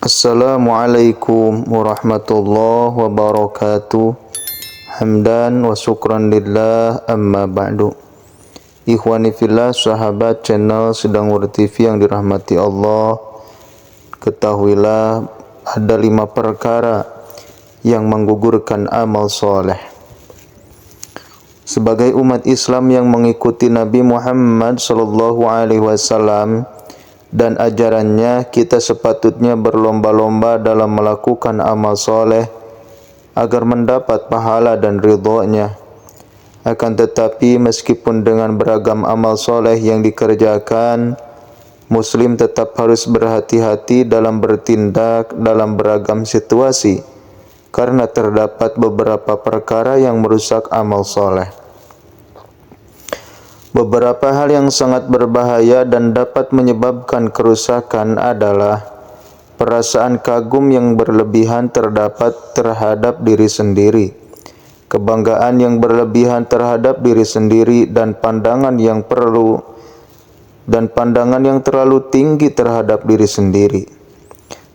Assalamualaikum warahmatullahi wabarakatuh. Hamdan wa syukran lillah, amma ba'du. Ikhwani fillah, sahabat channel Sedangwar TV yang dirahmati Allah, ketahuilah ada 5 perkara yang menggugurkan amal soleh. Sebagai umat Islam yang mengikuti Nabi Muhammad SAW dan ajarannya, kita sepatutnya berlomba-lomba dalam melakukan amal soleh agar mendapat pahala dan ridhonya. Akan tetapi meskipun dengan beragam amal soleh yang dikerjakan, Muslim tetap harus berhati-hati dalam bertindak dalam beragam situasi, karena terdapat beberapa perkara yang merusak amal soleh. Beberapa hal yang sangat berbahaya dan dapat menyebabkan kerusakan adalah perasaan kagum yang berlebihan terhadap diri sendiri, kebanggaan yang berlebihan terhadap diri sendiri, dan pandangan yang terlalu tinggi terhadap diri sendiri.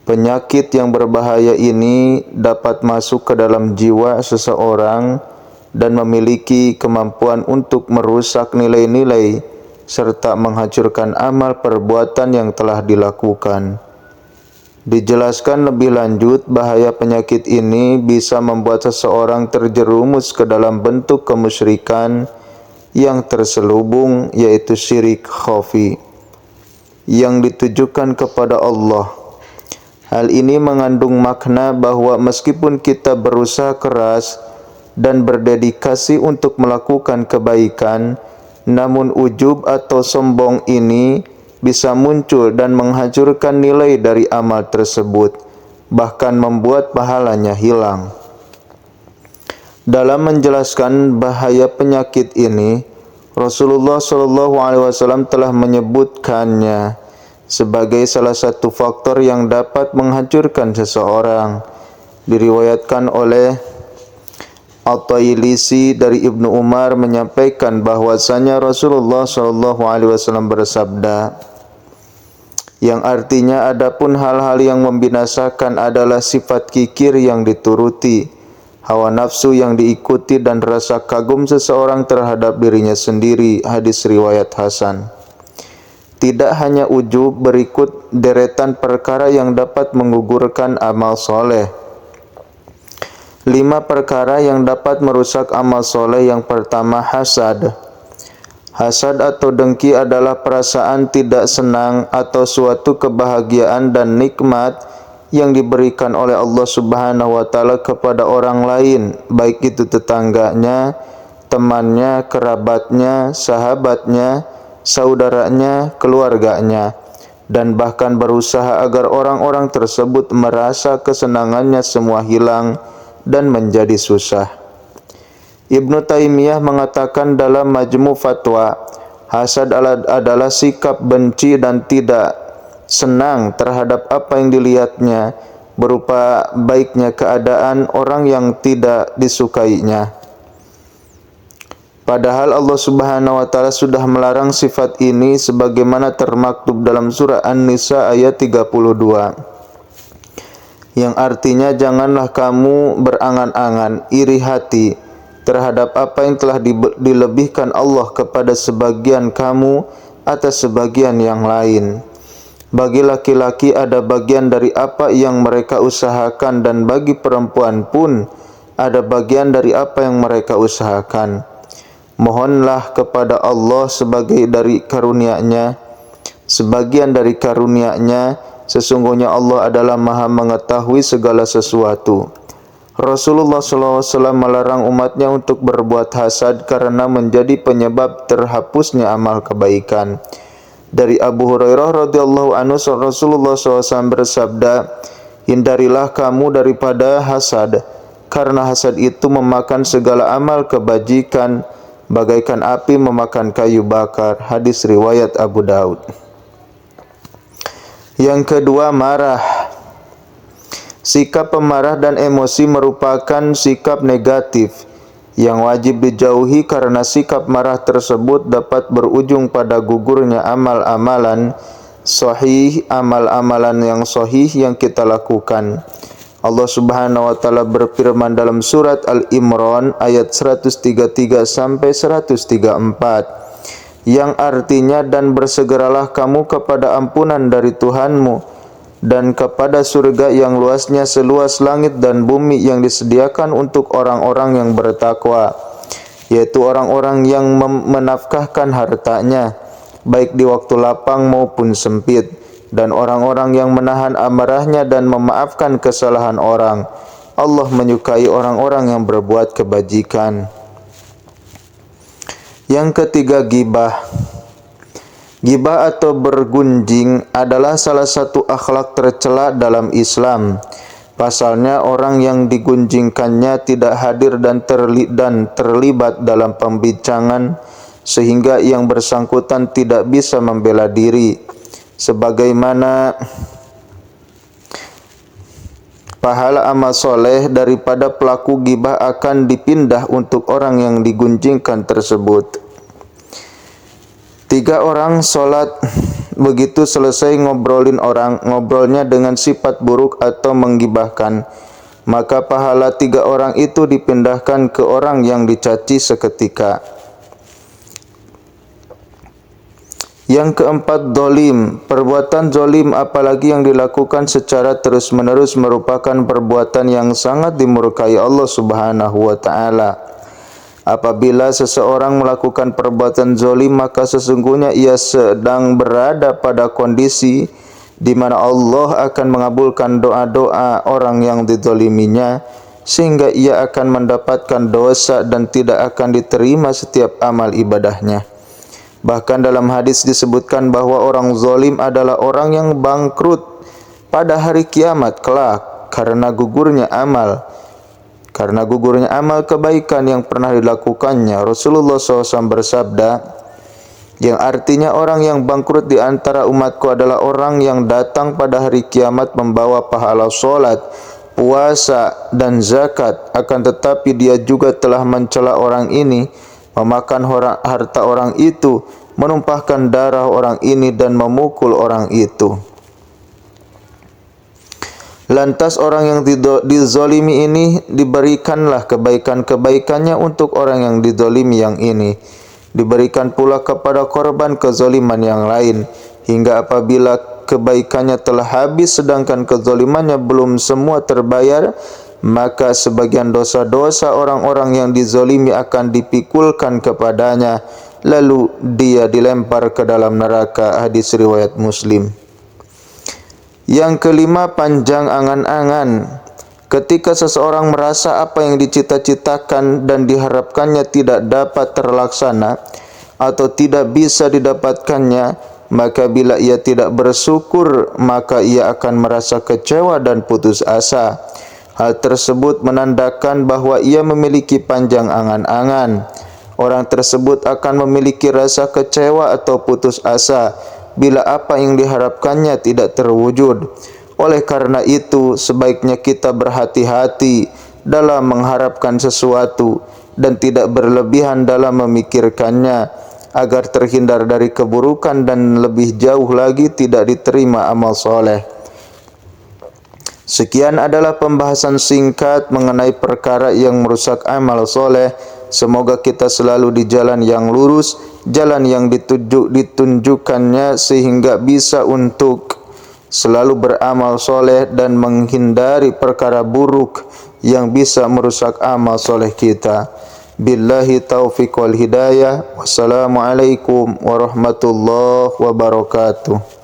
Penyakit yang berbahaya ini dapat masuk ke dalam jiwa seseorang dan memiliki kemampuan untuk merusak nilai-nilai serta menghancurkan amal perbuatan yang telah dilakukan. Dijelaskan lebih lanjut, bahaya penyakit ini bisa membuat seseorang terjerumus ke dalam bentuk kemusyrikan yang terselubung, yaitu syirik khafi yang ditujukan kepada Allah. Hal ini mengandung makna bahwa meskipun kita berusaha keras dan berdedikasi untuk melakukan kebaikan, namun ujub atau sombong ini bisa muncul dan menghancurkan nilai dari amal tersebut, bahkan membuat pahalanya hilang. Dalam menjelaskan bahaya penyakit ini, Rasulullah SAW telah menyebutkannya sebagai salah satu faktor yang dapat menghancurkan seseorang. Diriwayatkan oleh At-Tailisi dari Ibnu Umar menyampaikan bahwasanya Rasulullah SAW bersabda, yang artinya, adapun hal-hal yang membinasakan adalah sifat kikir yang dituruti, hawa nafsu yang diikuti, dan rasa kagum seseorang terhadap dirinya sendiri. Hadis riwayat Hasan. Tidak hanya ujub, berikut deretan perkara yang dapat menggugurkan amal soleh. 5 perkara yang dapat merusak amal soleh. Yang pertama, hasad. Hasad atau dengki adalah perasaan tidak senang atau suatu kebahagiaan dan nikmat yang diberikan oleh Allah Subhanahu wa Ta'ala kepada orang lain, baik itu tetangganya, temannya, kerabatnya, sahabatnya, saudaranya, keluarganya, dan bahkan berusaha agar orang-orang tersebut merasa kesenangannya semua hilang dan menjadi susah. Ibnu Taimiyah mengatakan dalam Majmu' Fatwa, hasad adalah sikap benci dan tidak senang terhadap apa yang dilihatnya, berupa baiknya keadaan orang yang tidak disukainya. Padahal Allah Subhanahu wa Ta'ala sudah melarang sifat ini sebagaimana termaktub dalam surah An-Nisa ayat 32. Yang artinya, janganlah kamu berangan-angan, iri hati terhadap apa yang telah dilebihkan Allah kepada sebagian kamu atas sebagian yang lain. Bagi laki-laki ada bagian dari apa yang mereka usahakan, dan bagi perempuan pun ada bagian dari apa yang mereka usahakan. Mohonlah kepada Allah sebagian dari karunia-Nya, sesungguhnya Allah adalah Maha mengetahui segala sesuatu. Rasulullah SAW melarang umatnya untuk berbuat hasad karena menjadi penyebab terhapusnya amal kebaikan. Dari Abu Hurairah radhiyallahu anhu, Rasulullah SAW bersabda, hindarilah kamu daripada hasad, karena hasad itu memakan segala amal kebajikan, bagaikan api memakan kayu bakar. Hadis riwayat Abu Daud. Yang kedua, marah. Sikap pemarah dan emosi merupakan sikap negatif yang wajib dijauhi, karena sikap marah tersebut dapat berujung pada gugurnya amal-amalan sahih, amal-amalan yang sahih yang kita lakukan. Allah Subhanahu wa taala berfirman dalam surat Al-Imran ayat 133 sampai 134 yang artinya, dan bersegeralah kamu kepada ampunan dari Tuhanmu dan kepada surga yang luasnya seluas langit dan bumi yang disediakan untuk orang-orang yang bertakwa, yaitu orang-orang yang menafkahkan hartanya baik di waktu lapang maupun sempit, dan orang-orang yang menahan amarahnya dan memaafkan kesalahan orang. Allah menyukai orang-orang yang berbuat kebajikan. Yang ketiga, ghibah. Ghibah atau bergunjing adalah salah satu akhlak tercela dalam Islam. Pasalnya, orang yang digunjingkannya tidak hadir dan terlibat dalam pembincangan, sehingga yang bersangkutan tidak bisa membela diri. Sebagaimana pahala amal soleh daripada pelaku ghibah akan dipindah untuk orang yang digunjingkan tersebut. 3 orang sholat, begitu selesai ngobrolnya dengan sifat buruk atau menggibahkan, maka pahala 3 orang itu dipindahkan ke orang yang dicaci seketika. Yang keempat, zalim. Perbuatan zalim apalagi yang dilakukan secara terus-menerus merupakan perbuatan yang sangat dimurkai Allah Subhanahu wa taala. Apabila seseorang melakukan perbuatan zalim, maka sesungguhnya ia sedang berada pada kondisi di mana Allah akan mengabulkan doa-doa orang yang dizaliminya, sehingga ia akan mendapatkan dosa dan tidak akan diterima setiap amal ibadahnya. Bahkan dalam hadis disebutkan bahwa orang zalim adalah orang yang bangkrut pada hari kiamat kelak karena gugurnya amal kebaikan yang pernah dilakukannya. Rasulullah SAW bersabda, yang artinya orang yang bangkrut di antara umatku adalah orang yang datang pada hari kiamat membawa pahala sholat, puasa, dan zakat, akan tetapi dia juga telah mencela orang ini, memakan harta orang itu, menumpahkan darah orang ini, dan memukul orang itu. Lantas orang yang dizalimi ini diberikanlah kebaikan-kebaikannya untuk orang yang dizalimi yang ini. Diberikan pula kepada korban kezaliman yang lain, hingga apabila kebaikannya telah habis sedangkan kezalimannya belum semua terbayar, maka sebagian dosa-dosa orang-orang yang dizalimi akan dipikulkan kepadanya, lalu dia dilempar ke dalam neraka. Hadis riwayat Muslim. Yang kelima, panjang angan-angan. Ketika seseorang merasa apa yang dicita-citakan dan diharapkannya tidak dapat terlaksana atau tidak bisa didapatkannya, maka bila ia tidak bersyukur, maka ia akan merasa kecewa dan putus asa. Hal tersebut menandakan bahwa ia memiliki panjang angan-angan. Orang tersebut akan memiliki rasa kecewa atau putus asa bila apa yang diharapkannya tidak terwujud. Oleh karena itu, sebaiknya kita berhati-hati dalam mengharapkan sesuatu dan tidak berlebihan dalam memikirkannya, agar terhindar dari keburukan dan lebih jauh lagi tidak diterima amal soleh. Sekian adalah pembahasan singkat mengenai perkara yang merusak amal soleh. Semoga kita selalu di jalan yang lurus, jalan yang ditunjukkannya, sehingga bisa untuk selalu beramal soleh dan menghindari perkara buruk yang bisa merusak amal soleh kita. Billahi taufiq wal hidayah. Wassalamualaikum warahmatullahi wabarakatuh.